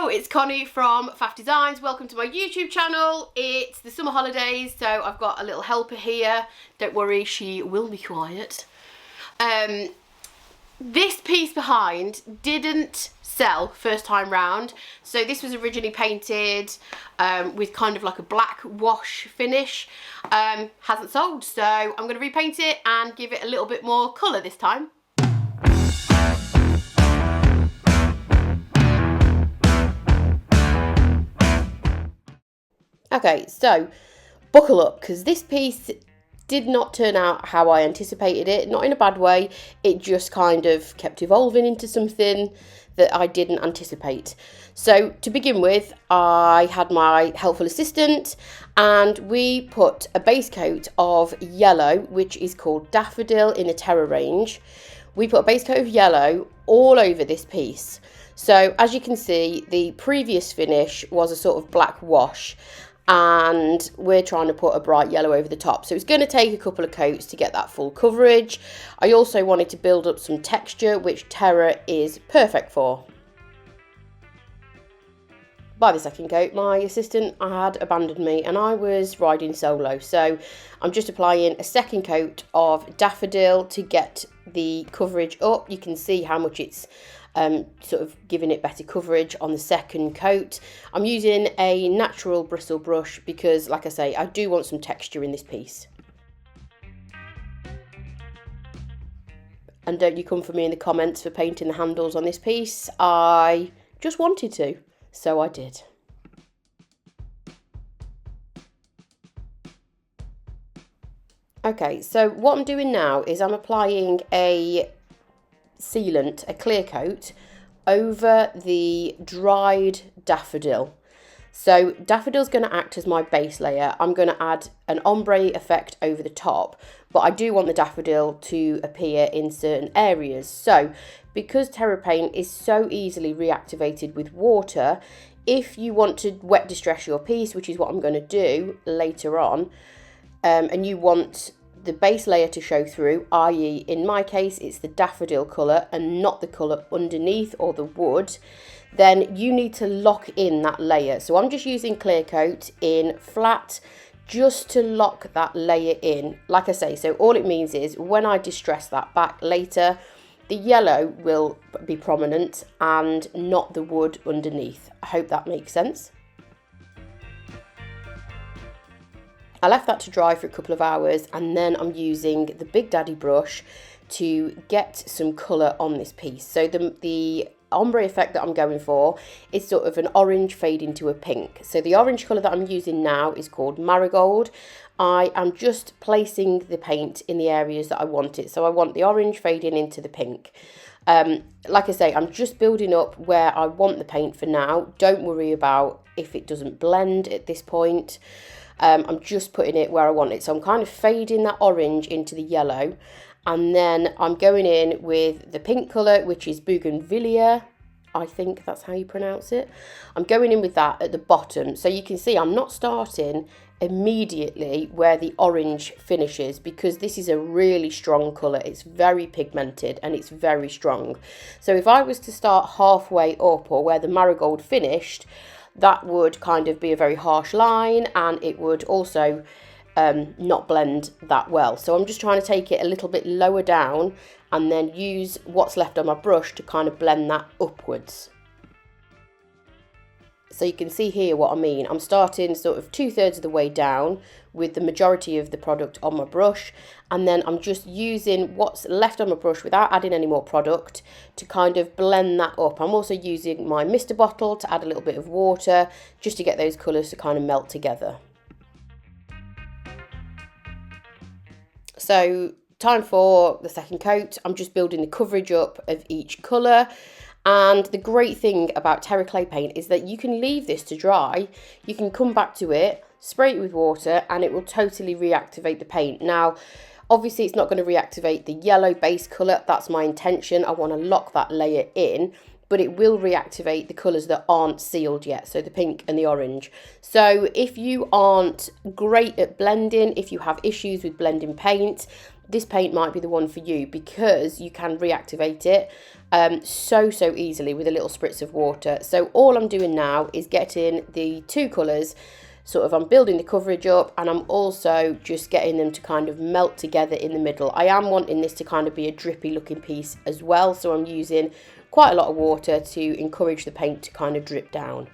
Hello, it's Connie from Faff Designs. Welcome to my YouTube channel. It's the summer holidays, so I've got a little helper here. Don't worry, she will be quiet. This piece behind didn't sell first time round. So this was originally painted with kind of like a black wash finish. Hasn't sold, so I'm going to repaint it and give it a little bit more colour this time. Okay, so buckle up, because this piece did not turn out how I anticipated it, not in a bad way. It just kind of kept evolving into something that I didn't anticipate. So to begin with, I had my helpful assistant and we put a base coat of yellow, which is called Daffodil in the Terra range. We put a base coat of yellow all over this piece. So as you can see, the previous finish was a sort of black wash, and we're trying to put a bright yellow over the top. So it's going to take a couple of coats to get that full coverage. I also wanted to build up some texture, which Terra is perfect for. By the second coat, my assistant had abandoned me and I was riding solo. So I'm just applying a second coat of Daffodil to get the coverage up. You can see how much it's sort of giving it better coverage on the second coat. I'm using a natural bristle brush because, like I say, I do want some texture in this piece. And don't you come for me in the comments for painting the handles on this piece. I just wanted to, so I did. Okay, so what I'm doing now is I'm applying a sealant, a clear coat, over the dried daffodil. So daffodil's going to act as my base layer. I'm going to add an ombre effect over the top, but I do want the daffodil to appear in certain areas. So because Terra Paint is so easily reactivated with water, if you want to wet distress your piece, which is what I'm going to do later on, and you want the base layer to show through, i.e. in my case it's the daffodil colour and not the colour underneath or the wood, then you need to lock in that layer. So I'm just using clear coat in flat just to lock that layer in. Like I say, so all it means is when I distress that back later, the yellow will be prominent and not the wood underneath. I hope that makes sense. I left that to dry for a couple of hours and then I'm using the Big Daddy brush to get some colour on this piece. So the ombre effect that I'm going for is sort of an orange fade into a pink. So the orange colour that I'm using now is called Marigold. I am just placing the paint in the areas that I want it. So I want the orange fading into the pink. Like I say, I'm just building up where I want the paint for now. Don't worry about if it doesn't blend at this point. I'm just putting it where I want it. So I'm kind of fading that orange into the yellow. And then I'm going in with the pink colour, which is Bougainvillea. I think that's how you pronounce it. I'm going in with that at the bottom. So you can see I'm not starting immediately where the orange finishes, because this is a really strong colour. It's very pigmented and it's very strong. So if I was to start halfway up or where the marigold finished, that would kind of be a very harsh line and it would also not blend that well. So I'm just trying to take it a little bit lower down and then use what's left on my brush to kind of blend that upwards. So you can see here what I mean. I'm starting sort of 2/3 of the way down with the majority of the product on my brush, and then I'm just using what's left on my brush without adding any more product to kind of blend that up. I'm also using my mister bottle to add a little bit of water just to get those colours to kind of melt together. So time for the second coat. I'm just building the coverage up of each colour. And the great thing about Terra Clay Paint is that you can leave this to dry. You can come back to it, spray it with water, and it will totally reactivate the paint. Now, obviously it's not going to reactivate the yellow base colour. That's my intention. I want to lock that layer in, but it will reactivate the colours that aren't sealed yet, so the pink and the orange. So if you aren't great at blending, if you have issues with blending paint, this paint might be the one for you, because you can reactivate it so easily with a little spritz of water. So all I'm doing now is getting the two colours, sort of, I'm building the coverage up, and I'm also just getting them to kind of melt together in the middle. I am wanting this to kind of be a drippy looking piece as well, so I'm using quite a lot of water to encourage the paint to kind of drip down.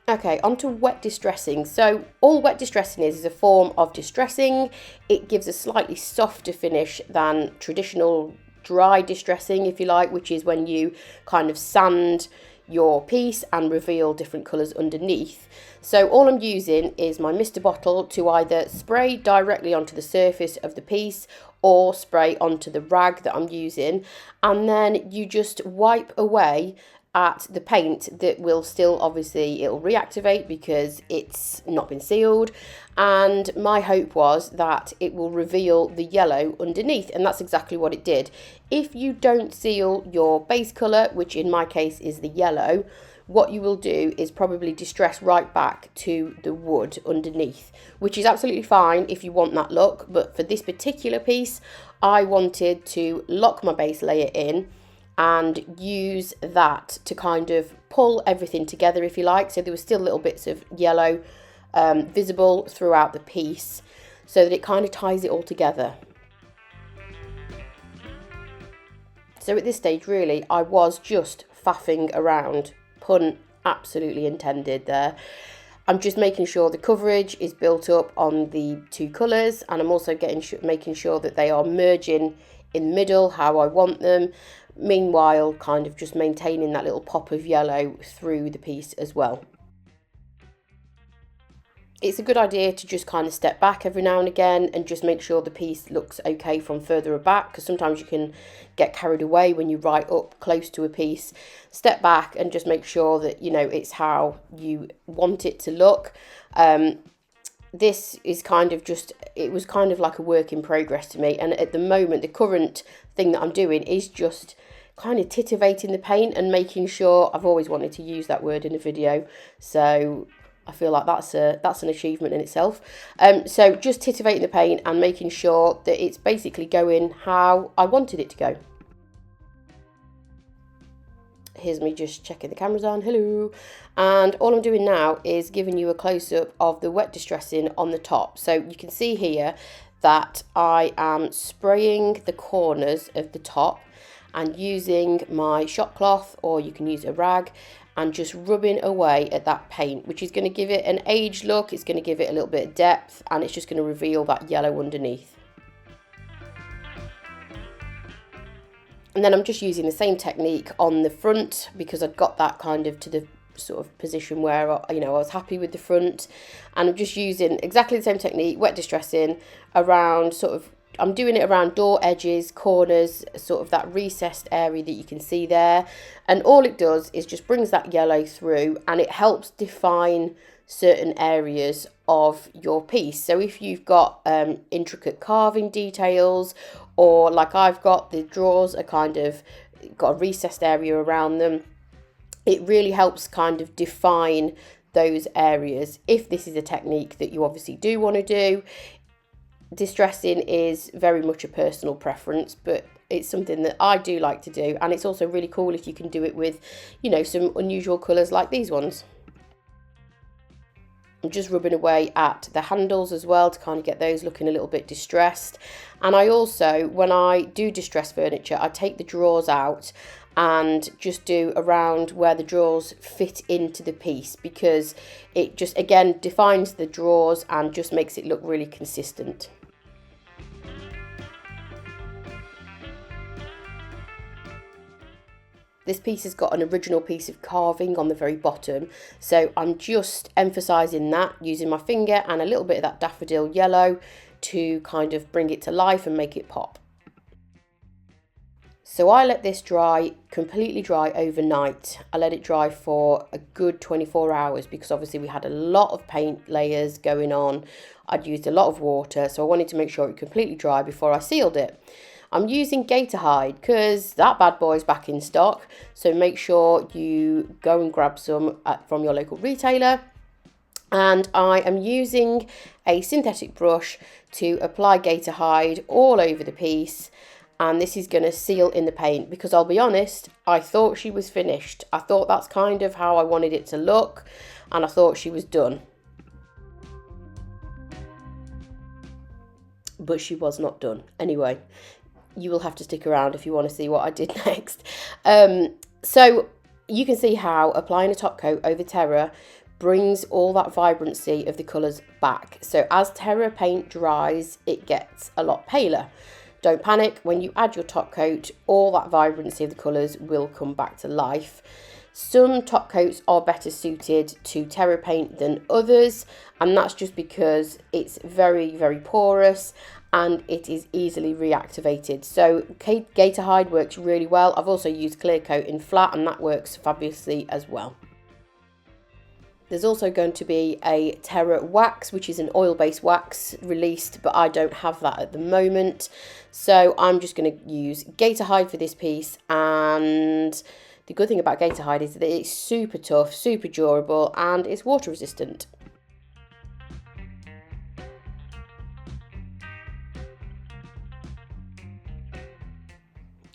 Okay, on to wet distressing. So all wet distressing is a form of distressing. It gives a slightly softer finish than traditional dry distressing, if you like, which is when you kind of sand your piece and reveal different colours underneath. So all I'm using is my mister bottle to either spray directly onto the surface of the piece or spray onto the rag that I'm using, and then you just wipe away at the paint that will still, obviously it'll reactivate because it's not been sealed, and my hope was that it will reveal the yellow underneath, and that's exactly what it did. If you don't seal your base colour, which in my case is the yellow, what you will do is probably distress right back to the wood underneath, which is absolutely fine if you want that look, but for this particular piece I wanted to lock my base layer in and use that to kind of pull everything together, if you like. So there were still little bits of yellow visible throughout the piece, so that it kind of ties it all together. So at this stage, really, I was just faffing around, pun absolutely intended there. I'm just making sure the coverage is built up on the two colours, and I'm also making sure that they are merging in the middle how I want them. Meanwhile, kind of just maintaining that little pop of yellow through the piece as well. It's a good idea to just kind of step back every now and again and just make sure the piece looks okay from further back, because sometimes you can get carried away when you're right up close to a piece. Step back and just make sure that, you know, it's how you want it to look. This is kind of just, it was kind of like a work in progress to me, and at the moment the current thing that I'm doing is just kind of titivating the paint and making sure, I've always wanted to use that word in a video, so I feel like that's an achievement in itself. So just titivating the paint and making sure that it's basically going how I wanted it to go. Here's me just checking the cameras on, hello. And all I'm doing now is giving you a close-up of the wet distressing on the top. So you can see here that I am spraying the corners of the top and using my shop cloth, or you can use a rag, and just rubbing away at that paint, which is going to give it an aged look, it's going to give it a little bit of depth, and it's just going to reveal that yellow underneath. And then I'm just using the same technique on the front, because I've got that kind of to the sort of position where, you know, I was happy with the front, and I'm just using exactly the same technique, wet distressing around sort of, I'm doing it around door edges, corners, sort of that recessed area that you can see there, and all it does is just brings that yellow through, and it helps define certain areas of your piece. So if you've got intricate carving details, or like I've got, the drawers are kind of got a recessed area around them, it really helps kind of define those areas. If this is a technique that you obviously do want to do, distressing is very much a personal preference, but it's something that I do like to do, and it's also really cool if you can do it with, you know, some unusual colours like these ones. I'm just rubbing away at the handles as well to kind of get those looking a little bit distressed. And I also, when I do distress furniture, I take the drawers out and just do around where the drawers fit into the piece, because it just, again, defines the drawers and just makes it look really consistent. This piece has got an original piece of carving on the very bottom, so I'm just emphasising that using my finger and a little bit of that daffodil yellow to kind of bring it to life and make it pop. So I let this dry, completely dry overnight. I let it dry for a good 24 hours because obviously we had a lot of paint layers going on. I'd used a lot of water, so I wanted to make sure it completely dry before I sealed it. I'm using gator hide because that bad boy's back in stock, so make sure you go and grab some from your local retailer. And I am using a synthetic brush to apply Gator Hide all over the piece, and this is going to seal in the paint, because I'll be honest, I thought she was finished. I thought that's kind of how I wanted it to look, and I thought she was done. But she was not done. Anyway, you will have to stick around if you want to see what I did next. So you can see how applying a top coat over Terra brings all that vibrancy of the colours back. So as Terra paint dries, it gets a lot paler. Don't panic, when you add your top coat, all that vibrancy of the colours will come back to life. Some top coats are better suited to Terra paint than others, and that's just because it's very, very porous and it is easily reactivated. So Gator Hide works really well. I've also used clear coat in flat, and that works fabulously as well. There's also going to be a Terra wax, which is an oil-based wax released, but I don't have that at the moment. So I'm just going to use Gator Hide for this piece, and the good thing about Gator Hide is that it's super tough, super durable, and it's water resistant.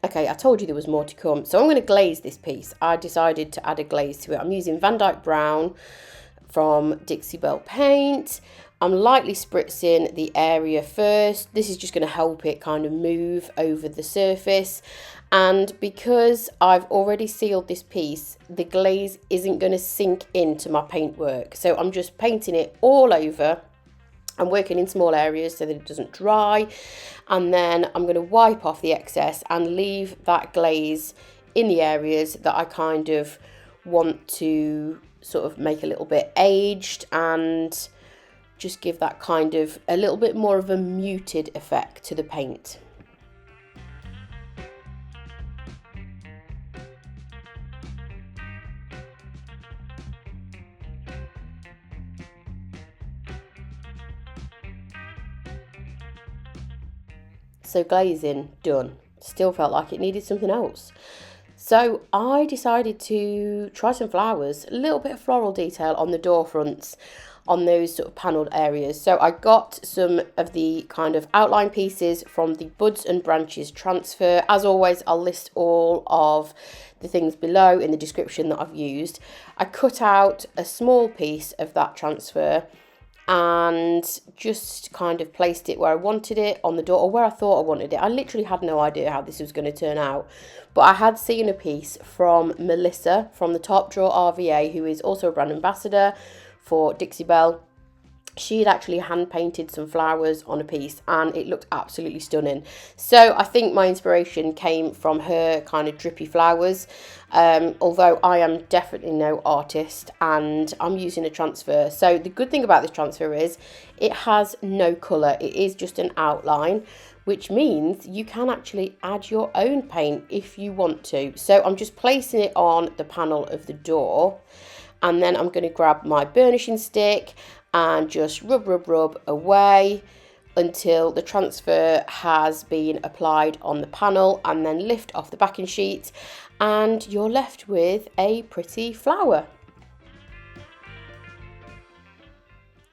Okay, I told you there was more to come. So I'm going to glaze this piece. I decided to add a glaze to it. I'm using Van Dyke Brown from Dixie Belle Paint. I'm lightly spritzing the area first. This is just going to help it kind of move over the surface. And because I've already sealed this piece, the glaze isn't going to sink into my paintwork. So I'm just painting it all over. I'm working in small areas so that it doesn't dry, and then I'm going to wipe off the excess and leave that glaze in the areas that I kind of want to sort of make a little bit aged and just give that kind of a little bit more of a muted effect to the paint. So glazing done. Still felt like it needed something else. So I decided to try some flowers, a little bit of floral detail on the door fronts, on those sort of panelled areas. So I got some of the kind of outline pieces from the Buds and Branches transfer. As always, I'll list all of the things below in the description that I've used. I cut out a small piece of that transfer and just kind of placed it where I wanted it on the door, or where I thought I wanted it. I literally had no idea how this was going to turn out, but I had seen a piece from Melissa from the Top Drawer RVA, who is also a brand ambassador for Dixie Belle. She had actually hand painted some flowers on a piece and it looked absolutely stunning. So I think my inspiration came from her kind of drippy flowers, although I am definitely no artist and I'm using a transfer. So the good thing about this transfer is it has no colour. It is just an outline, which means you can actually add your own paint if you want to. So I'm just placing it on the panel of the door, and then I'm going to grab my burnishing stick and just rub away until the transfer has been applied on the panel, and then lift off the backing sheet and you're left with a pretty flower.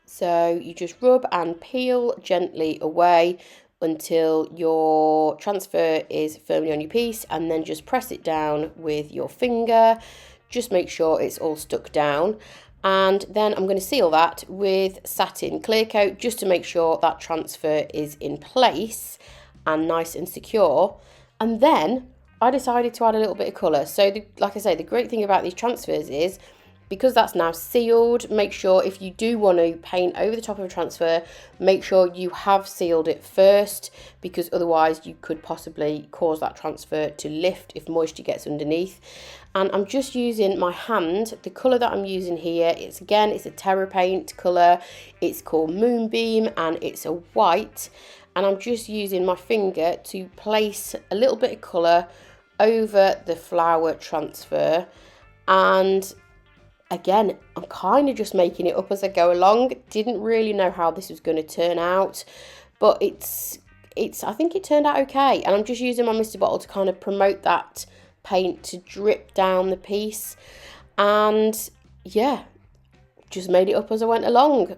So you just rub and peel gently away until your transfer is firmly on your piece, and then just press it down with your finger. Just make sure it's all stuck down. And then I'm going to seal that with satin clear coat just to make sure that transfer is in place and nice and secure. And then I decided to add a little bit of colour. So like I say, the great thing about these transfers is because that's now sealed, make sure if you do want to paint over the top of a transfer, make sure you have sealed it first, because otherwise you could possibly cause that transfer to lift if moisture gets underneath. And I'm just using my hand. The colour that I'm using here, it's a Terra Paint colour. It's called Moonbeam and it's a white. And I'm just using my finger to place a little bit of colour over the flower transfer. And again, I'm kind of just making it up as I go along. Didn't really know how this was going to turn out, but I think it turned out okay. And I'm just using my Mr. Bottle to kind of promote that paint to drip down the piece. And yeah, just made it up as I went along.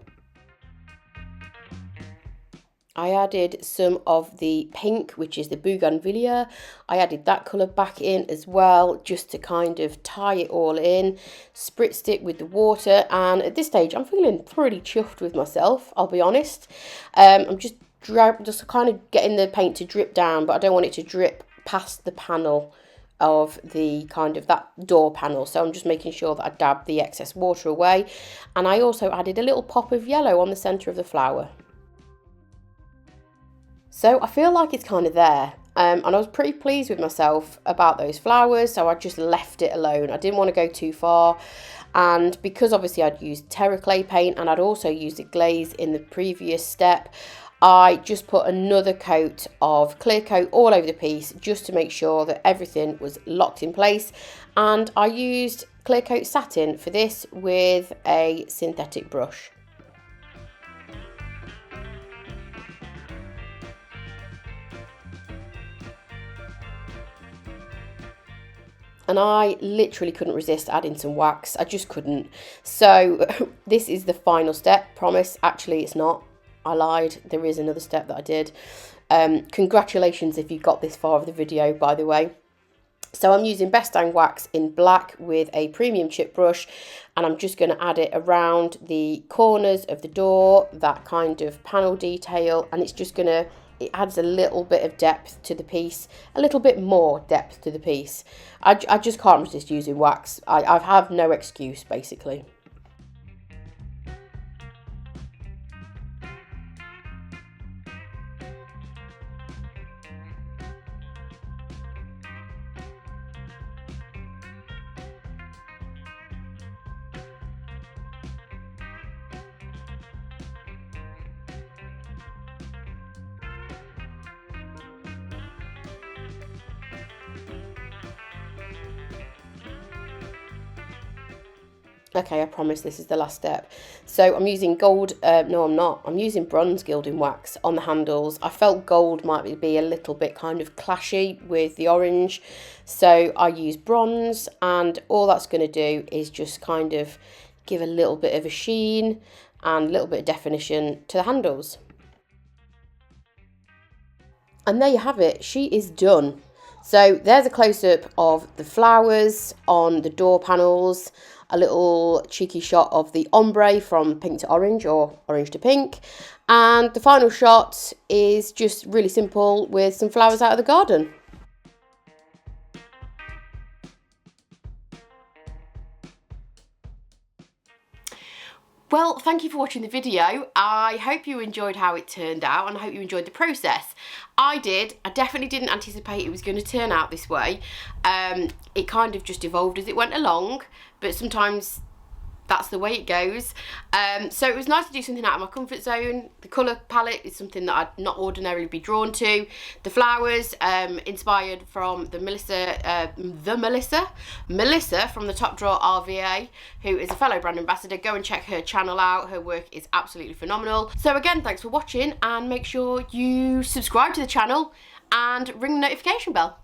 I added some of the pink, which is the bougainvillea. I added that colour back in as well, just to kind of tie it all in. Spritzed it with the water, and at this stage I'm feeling pretty chuffed with myself, I'll be honest. I'm just kind of getting the paint to drip down, but I don't want it to drip past the panel of the kind of that door panel, so I'm just making sure that I dab the excess water away. And I also added a little pop of yellow on the centre of the flower. So I feel like it's kind of there, and I was pretty pleased with myself about those flowers, so I just left it alone. I didn't want to go too far, and because obviously I'd used Terra Clay Paint and I'd also used a glaze in the previous step, I just put another coat of clear coat all over the piece just to make sure that everything was locked in place. And I used clear coat satin for this with a synthetic brush. And I literally couldn't resist adding some wax. I just couldn't. So this is the final step, promise. Actually, it's not. I lied. There is another step that I did. Congratulations if you got this far of the video, by the way. So I'm using Best Dang wax in black with a premium chip brush, and I'm just going to add it around the corners of the door, that kind of panel detail, and it's just going to, it adds a little bit of depth to the piece, a little bit more depth to the piece. I just can't resist using wax. I have no excuse, basically. Okay, I promise this is the last step. So I'm using gold, no I'm not, I'm using bronze gilding wax on the handles. I felt gold might be a little bit kind of clashy with the orange, so I use bronze, and all that's going to do is just kind of give a little bit of a sheen and a little bit of definition to the handles. And there you have it, she is done. So there's a close-up of the flowers on the door panels, a little cheeky shot of the ombre from pink to orange or orange to pink, and the final shot is just really simple with some flowers out of the garden. Well, thank you for watching the video. I hope you enjoyed how it turned out, and I hope you enjoyed the process. I did. I definitely didn't anticipate it was going to turn out this way. It kind of just evolved as it went along, but sometimes that's the way it goes. So it was nice to do something out of my comfort zone. The colour palette is something that I'd not ordinarily be drawn to. The flowers, inspired from the Melissa from the Top Drawer RVA, who is a fellow brand ambassador. Go and check her channel out. Her work is absolutely phenomenal. So again, thanks for watching, and make sure you subscribe to the channel and ring the notification bell.